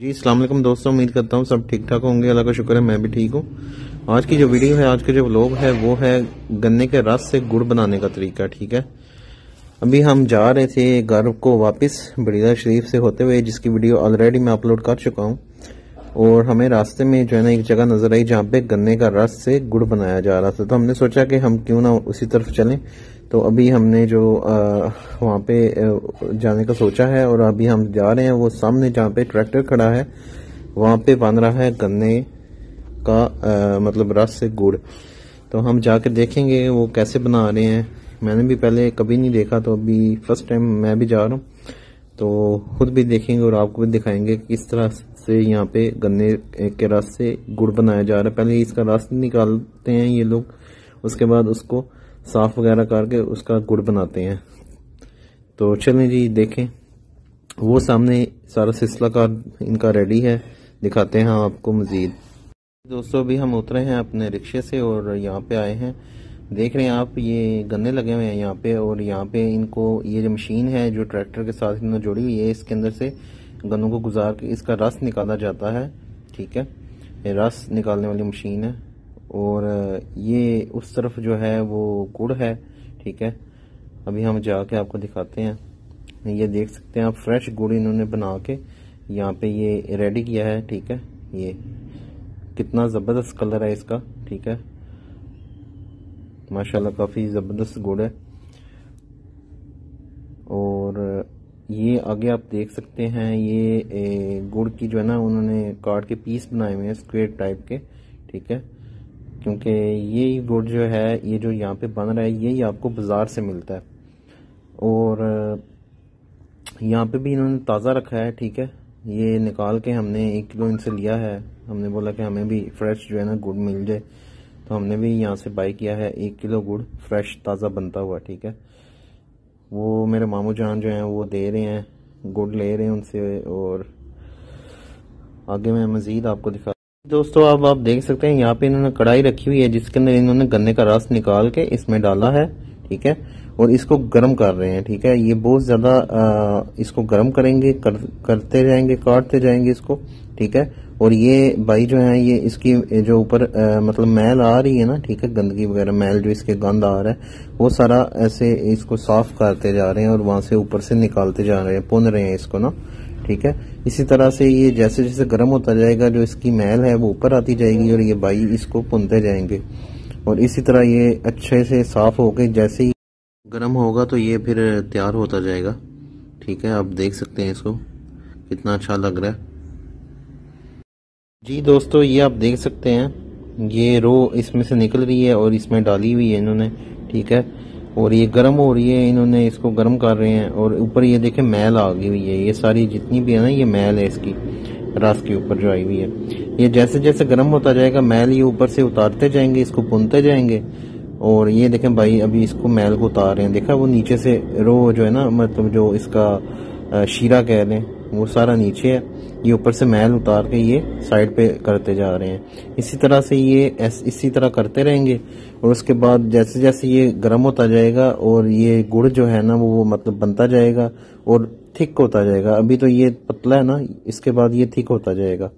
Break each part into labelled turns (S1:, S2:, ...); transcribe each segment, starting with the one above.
S1: जी अस्सलाम वालेकुम दोस्तों, उम्मीद करता हूँ सब ठीक ठाक होंगे। अल्लाह का शुक्र है, मैं भी ठीक हूँ। आज की जो वीडियो है, आज का जो व्लॉग है वो है गन्ने के रस से गुड़ बनाने का तरीका। ठीक है, अभी हम जा रहे थे घर को वापस बड़ीदा शरीफ से होते हुए, जिसकी वीडियो ऑलरेडी मैं अपलोड कर चुका हूँ। और हमें रास्ते में जो है ना एक जगह नजर आई जहाँ पे गन्ने का रस से गुड़ बनाया जा रहा था, तो हमने सोचा कि हम क्यों ना उसी तरफ चलें। तो अभी हमने जो वहाँ पे जाने का सोचा है और अभी हम जा रहे हैं। वो सामने जहाँ पे ट्रैक्टर खड़ा है वहाँ पे बन रहा है गन्ने का मतलब रस से गुड़। तो हम जाकर देखेंगे वो कैसे बना रहे हैं। मैंने भी पहले कभी नहीं देखा, तो अभी फर्स्ट टाइम मैं भी जा रहा हूँ, तो खुद भी देखेंगे और आपको भी दिखाएंगे किस तरह से यहाँ पे गन्ने के रस से गुड़ बनाया जा रहा है। पहले इसका रस निकालते हैं ये लोग, उसके बाद उसको साफ वगैरह करके उसका गुड़ बनाते हैं। तो चलें जी देखें, वो सामने सारा सिलसिलाकार इनका रेडी है, दिखाते हैं आपको मजीद। दोस्तों अभी हम उतरे हैं अपने रिक्शे से और यहाँ पे आए हैं। देख रहे हैं आप, ये गन्ने लगे हुए हैं यहाँ पे, और यहाँ पे इनको ये जो मशीन है जो ट्रैक्टर के साथ इन्होंने जोड़ी हुई है, इसके अंदर से गन्नों को गुजार के इसका रस निकाला जाता है। ठीक है, ये रस निकालने वाली मशीन है। और ये उस तरफ जो है वो गुड़ है। ठीक है, अभी हम जाके आपको दिखाते हैं। ये देख सकते हैं आप, फ्रेश गुड़ इन्होंने बना के यहाँ पे ये रेडी किया है। ठीक है, ये कितना जबरदस्त कलर है इसका। ठीक है, माशाल्लाह काफी जबरदस्त गुड़ है। और ये आगे आप देख सकते हैं, ये गुड़ की जो है ना उन्होंने काट के पीस बनाए हुए हैं स्क्वायर टाइप के। ठीक है, क्योंकि ये गुड़ जो है, ये जो यहाँ पे बन रहा है, यही आपको बाजार से मिलता है। और यहाँ पे भी इन्होंने ताज़ा रखा है। ठीक है, ये निकाल के हमने 1 किलो इनसे लिया है। हमने बोला कि हमें भी फ्रेश जो है ना गुड़ मिल जाए, तो हमने भी यहाँ से बाई किया है 1 किलो गुड़, फ्रेश ताज़ा बनता हुआ। ठीक है, वो मेरे मामू जान जो हैं वो दे रहे हैं, गुड़ ले रहे हैं उनसे। और आगे मैं मजीद आपको दिखा दोस्तों, अब आप देख सकते हैं यहाँ पे इन्होंने कढ़ाई रखी हुई है जिसके अंदर इन्होंने गन्ने का रस निकाल के इसमें डाला है। ठीक है, और इसको गर्म कर रहे हैं। ठीक है, ये बहुत ज्यादा इसको गर्म करेंगे, करते जाएंगे, काटते जाएंगे इसको। ठीक है, और ये भाई जो है, ये इसकी जो ऊपर मतलब मैल आ रही है ना, ठीक है, गंदगी वगैरह मैल जो इसके गंद आ रहा है, वो सारा ऐसे इसको साफ करते जा रहे हैं और वहां से ऊपर से निकालते जा रहे हैं, पुन रहे हैं इसको ना। ठीक है, इसी तरह से ये जैसे जैसे गर्म होता जाएगा, जो इसकी मैल है वो ऊपर आती जाएगी और ये भाई इसको पुनते जाएंगे। और इसी तरह ये अच्छे से साफ होके जैसे ही गर्म होगा तो ये फिर तैयार होता जाएगा। ठीक है, आप देख सकते हैं इसको कितना अच्छा लग रहा है। जी दोस्तों, ये आप देख सकते हैं, ये रो इसमें से निकल रही है और इसमें डाली हुई है इन्होंने। ठीक है, और ये गर्म हो रही है, इन्होंने इसको गर्म कर रहे हैं। और ऊपर ये देखें मैल आ गई हुई है, ये सारी जितनी भी है ना, ये मैल है इसकी रस के ऊपर जो आई हुई है। ये जैसे जैसे गर्म होता जाएगा, मैल ये ऊपर से उतारते जाएंगे, इसको भूनते जाएंगे। और ये देखें भाई अभी इसको मैल को उतार रहे हैं। देखा, वो नीचे से रो जो है ना, मतलब जो इसका शीरा कह लें, वो सारा नीचे है, ये ऊपर से मैल उतार के ये साइड पे करते जा रहे हैं। इसी तरह से ये इसी तरह करते रहेंगे। और उसके बाद जैसे जैसे ये गर्म होता जाएगा और ये गुड़ जो है ना वो मतलब बनता जाएगा और थिक होता जाएगा। अभी तो ये पतला है ना, इसके बाद ये थिक होता जाएगा।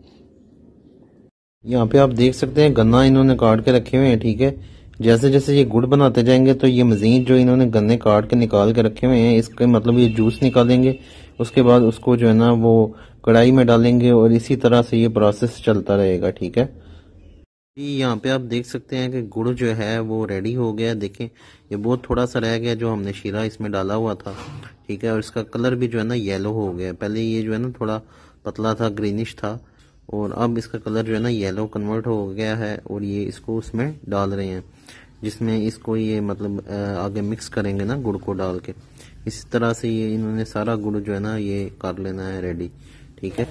S1: यहाँ पे आप देख सकते हैं गन्ना इन्होंने काट के रखे हुए हैं। ठीक है, जैसे जैसे ये गुड़ बनाते जाएंगे तो ये मजीद जो इन्होंने गन्ने काट के निकाल के रखे हुए हैं, इसके मतलब ये जूस निकालेंगे। उसके बाद उसको जो है ना वो कढ़ाई में डालेंगे और इसी तरह से ये प्रोसेस चलता रहेगा। ठीक है जी, यहाँ पे आप देख सकते हैं कि गुड़ जो है वो रेडी हो गया। देखें, ये बहुत थोड़ा सा रह गया जो हमने शीरा इसमें डाला हुआ था। ठीक है, और इसका कलर भी जो है ना येलो हो गया। पहले ये जो है ना थोड़ा पतला था, ग्रीनिश था, और अब इसका कलर जो है ना येलो कन्वर्ट हो गया है। और ये इसको उसमें डाल रहे हैं, जिसमें इसको ये मतलब आगे मिक्स करेंगे ना गुड़ को डाल के। इसी तरह से ये इन्होंने सारा गुड़ जो है ना ये कर लेना है रेडी। ठीक है,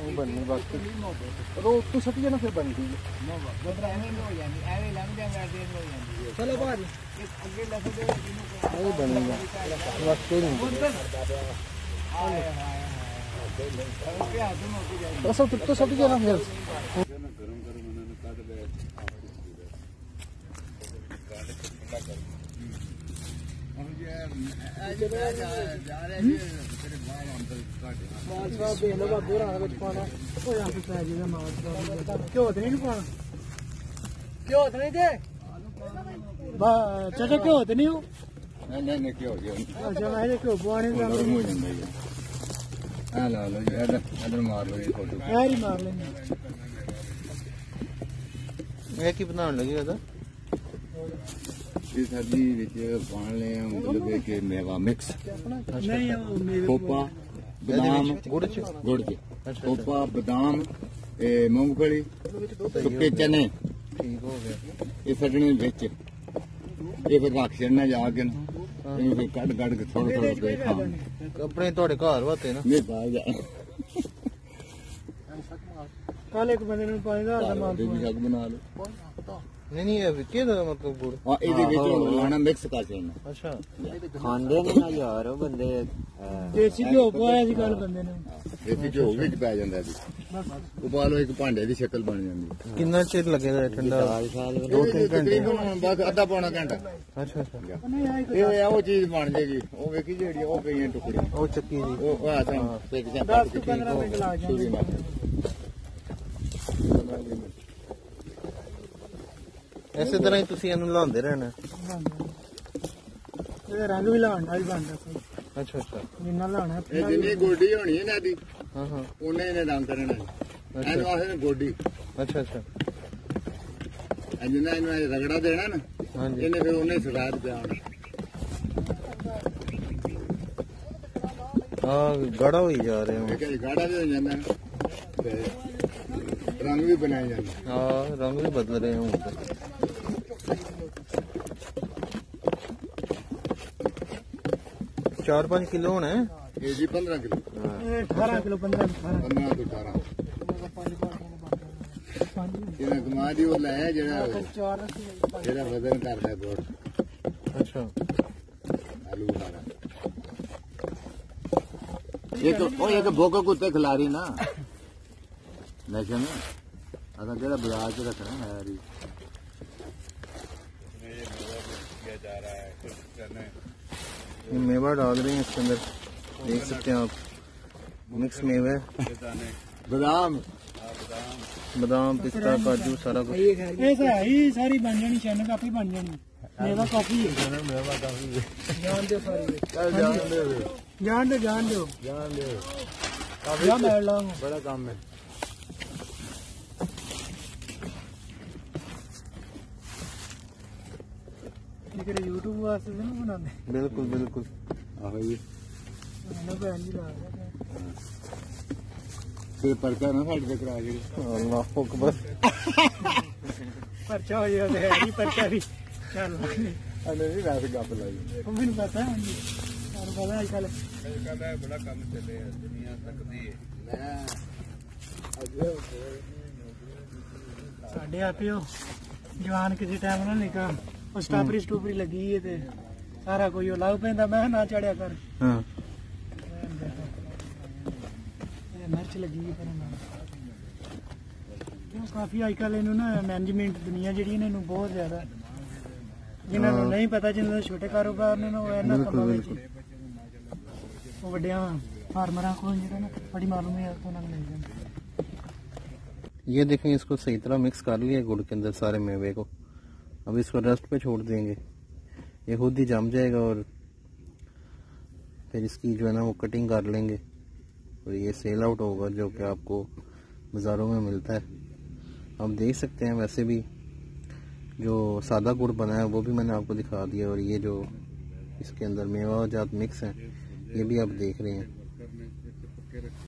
S2: ਚਾਚਾ ਘਿਓ ਤੇ ਨਹੀਂ ਹੋ
S3: ਨਹੀਂ ਘਿਓ ਜੀ
S2: ਅੱਛਾ ਮੈਂ ਇਹ ਘਿਓ ਪਵਾਣੇ ਦਾ
S3: ਗਰਮ ਹੋ ਜਾਂਦਾ ਜੀ ਆ ਲਾ ਲਓ ਜੀ ਇਧਰ ਮਾਰ ਲਓ ਜੀ ਫੋਟੋ
S2: ਯਾਰ ਹੀ ਮਾਰ ਲੈਂਦੇ
S1: ਇਹ ਕੀ ਬਣਾਉਣ ਲੱਗੇ ਇਹਦਾ
S3: ਇਹ ਸਬਜ਼ੀ ਵਿੱਚ ਪਾਣ ਲਿਆ ਮਤਲਬ ਕਿ ਮੇਵਾ ਮਿਕਸ
S2: ਨਹੀਂ ਉਹ ਮੇਰੇ
S3: ਕੋਪਾ ਬਦਾਮ
S1: ਗੁੜ ਚ
S3: ਗੁੜ ਚ ਕੋਪਾ ਬਦਾਮ ਇਹ ਮੂੰਗਫਲੀ ਸੁੱਕੇ ਚਨੇ
S1: ਠੀਕ ਹੋ ਗਿਆ
S3: ਇਹ ਛੱਡਣੇ ਵਿੱਚ ਇਹ ਫਿਰ ਰੱਖ ਛੱਡਣਾ ਜਾ ਕੇ ਨਾ ਇਹਨੂੰ ਫਿਰ ਕੱਢ ਕੇ ਥੋੜਾ ਦੇ ਖਾਂ
S1: ਆਪਣੇ ਤੁਹਾਡੇ ਘਰ ਵਾਤੇ ਨਾ
S3: ਨਹੀਂ ਬਾਹਰ ਜਾ
S2: ਕੱਲ ਇੱਕ ਬੰਦੇ ਨੂੰ 5000 ਦਾ ਮਾਲ
S3: ਤੇ ਵੀ ਸ਼ੱਕ ਬਣਾ ਲਓ
S1: ਨਹੀਂ ਇਹ ਵਿਕੇ ਦਾ ਮਤਲਬ ਗੁੜ
S3: ਹਾਂ ਇਹਦੇ ਵਿੱਚ ਲਾਣਾ ਮਿਕਸ ਕਰ ਦੇਣਾ
S1: ਅੱਛਾ
S4: ਖਾਂਦੇ ਨੇ ਨਾ ਯਾਰ ਉਹ ਬੰਦੇ
S2: ਦੇਸੀ ਘਿਓ ਪਵਾਇਆ ਸੀ ਕੱਲ ਬੰਦੇ ਨੇ
S3: ਦੇਸੀ ਘਿਓ ਵਿੱਚ ਪੈ ਜਾਂਦਾ ਇਹਦੇ ਉਬਾਲੋ ਇੱਕ ਭਾਂਡੇ ਦੀ ਸ਼ਕਲ ਬਣ ਜਾਂਦੀ
S1: ਕਿੰਨਾ ਚਿਰ ਲੱਗੇਗਾ ਇਹ ਠੰਡਾ
S3: 2-3 ਘੰਟੇ ਬਸ ਅੱਧਾ ਪੌਣਾ ਘੰਟਾ
S1: ਅੱਛਾ ਅੱਛਾ
S3: ਇਹ ਉਹ ਚੀਜ਼ ਬਣ ਜੇਗੀ ਉਹ ਵੇਖੀ ਜਿਹੜੀ ਉਹ ਪਈਆਂ ਟੁਕੜੀਆਂ
S1: ਉਹ ਚੱਕੀ ਜੀ
S3: ਉਹ ਆ ਤਾਂ ਇੱਕ ਜਾਂ
S2: 10 ਤੋਂ 15 ਮਿੰਟ ਲੱਗ ਜਾਂਦੇ
S1: ਇਸੇ ਤਰ੍ਹਾਂ ਹੀ ਤੁਸੀਂ ਇਹਨੂੰ ਲਾਉਂਦੇ ਰਹਿਣਾ
S2: ਇਹਦਾ ਰੰਗ ਵੀ ਲਾਉਣ ਨਾਲ ਹੀ ਬਣਦਾ ਸੀ
S1: ਅੱਛਾ ਅੱਛਾ
S2: ਜਿੰਨਾ ਲਾਉਣਾ
S3: ਇਹ ਜਿੰਨੀ ਗੋਡੀ ਹੋਣੀ ਹੈ ਨਾ ਦੀ
S1: ਹਾਂ ਹਾਂ
S3: ਉਹਨੇ ਇਹਨੇ ਰੰਗ ਕਰਨਾ ਇਹਨੂੰ ਆਖਦੇ ਨੇ ਗੋਡੀ
S1: ਅੱਛਾ ਅੱਛਾ
S3: ਜਿੰਨਾ ਇਹਨੂੰ ਇਹ ਰਗੜਾ ਦੇਣਾ ਨਾ
S1: ਹਾਂਜੀ
S3: ਇਹਨੇ ਫਿਰ ਉਹਨੇ ਸਵਾਦ ਪਿਆਉਣਾ
S1: ਆ ਗੜਾ ਹੋਈ ਜਾ ਰਿਹਾ
S3: ਇਹ ਕਿ ਗਾੜਾ ਵੀ ਹੋ ਜਾਂਦਾ ਤੇ ਰੰਗ ਵੀ ਬਣਾਇਆ ਜਾਂਦਾ
S1: ਹਾਂ ਰੰਗ ਵੀ ਬਦਲ ਰਹੇ ਹੁਣ ਤਾਂ 4-5 ਕਿਲੋ ਹੋਣਾ ਹੈ
S3: ਇਹ ਜੀ 15 ਕਿਲੋ
S2: ਇਹ 18 ਕਿਲੋ 15
S3: 15 ਤੋਂ 18 ਇਹਨਾਂ ਕਮਾ ਦੀ ਉਹ ਲੈ ਜਿਹੜਾ ਵਜ਼ਨ ਕਰਦਾ ਬਹੁਤ
S1: ਅੱਛਾ
S3: ਆਲੂ ਬੁਖਾਰਾ एक भोग कुत्ते खिलारी ना नशे में अगर जरा बाजार से रखना है यार
S1: ये मेवा डाल रहे हैं इसके अंदर देख सकते हैं आप मिक्स मेवा है
S3: बादाम
S1: बादाम पिस्ता काजू सारा कुछ
S2: ਇਹ ਤਾਂ ਹੈ ਹੀ ਸਾਰੀ ਬਣ ਜਾਣੀ ਚੈਨਲ ਕਾਫੀ ਬਣ ਜਾਣੀ ਮੇਵਾ ਕਾਫੀ ਹੈ
S3: मेवा काफी
S2: ਜਾਣ ਦਿਓ ਸਾਰੀ
S3: जान दे
S2: ਜਾਣ ਦਿਓ
S3: जान दे
S2: ਜਾਂ ਮੈਂ ਲਾਂਗਾ
S3: बड़ा काम है
S2: ਇਹ ਕਿਹੜੇ YouTube ਵਾਸਤੇ ਤਾਂ ਨਹੀਂ ਬਣਾਉਂਦੇ
S1: बिल्कुल बिल्कुल
S3: आहो जी
S2: ਇਹਨਾਂ ਭੈਣ ਜੀ ਲਾ
S3: फिर परचा ना साइड पे करा जी
S1: अल्लाह अकबर
S2: ਪਰਚਾ ਹੋ ਜਾਵੇ ਹੈ ਨਹੀਂ ਪਰਚਾ ਵੀ ਚੱਲ
S3: अरे नहीं वैसे गप लाई
S2: ਉਹ ਮੈਨੂੰ ਪਤਾ ਹੈ ਤੁਹਾਨੂੰ ਪਤਾ ਅੱਜ ਕੱਲ
S3: कहता है बड़ा काम चले दुनिया तक दी
S2: ਸਾਡੇ ਆਪਿਓ ਜਵਾਨ ਕਿਸੇ ਟਾਈਮ ਨਾਲ ਨਿਕਾ ਉਹ ਸਟਾਪਰੀ ਲੱਗੀ ਹੈ ਤੇ ਸਾਰਾ ਕੋਈ ਉਹ ਲੱਗ ਪੈਂਦਾ ਮੈਂ ਨਾ ਚੜਿਆ ਕਰ
S1: हाँ
S2: ਇਹ ਮਿਰਚ ਲੱਗੀ ਹੈ ਪਰ ਕਿਉਂ ਕਾਫੀ ਅੱਜ ਕੱਲ ਇਹਨੂੰ ਨਾ ਮੈਨੇਜਮੈਂਟ ਦੁਨੀਆ ਜਿਹੜੀ ਇਹਨਾਂ ਨੂੰ ਬਹੁਤ ਜ਼ਿਆਦਾ ਜਿਨ੍ਹਾਂ ਨੂੰ ਨਹੀਂ ਪਤਾ ਜਿਨ੍ਹਾਂ ਦੇ ਛੋਟੇ ਕਾਰੋਬਾਰ ਨੇ ਨਾ ਉਹ ਇਹਨਾਂ ਕੰਮਾਂ ਵਿੱਚ ਉਹ ਵੱਡਿਆਂ ਫਾਰਮਰਾਂ ਕੋਲ ਜਿਹੜਾ ਨਾ ਬੜੀ ਮਾਲੂਮ ਹੈ ਤੋਂ ਨਾਲ ਮਿਲ ਜਾਂਦਾ
S1: ये देखें इसको सही तरह मिक्स कर लिया गुड़ के अंदर सारे मेवे को अब इसको रेस्ट पे छोड़ देंगे ये खुद ही जम जाएगा और फिर इसकी जो है ना वो कटिंग कर लेंगे और ये सेल आउट होगा जो कि आपको बाज़ारों में मिलता है आप देख सकते हैं वैसे भी जो सादा गुड़ बना है वो भी मैंने आपको दिखा दिया और ये जो इसके अंदर मेवा जात मिक्स है ये भी आप देख रहे हैं।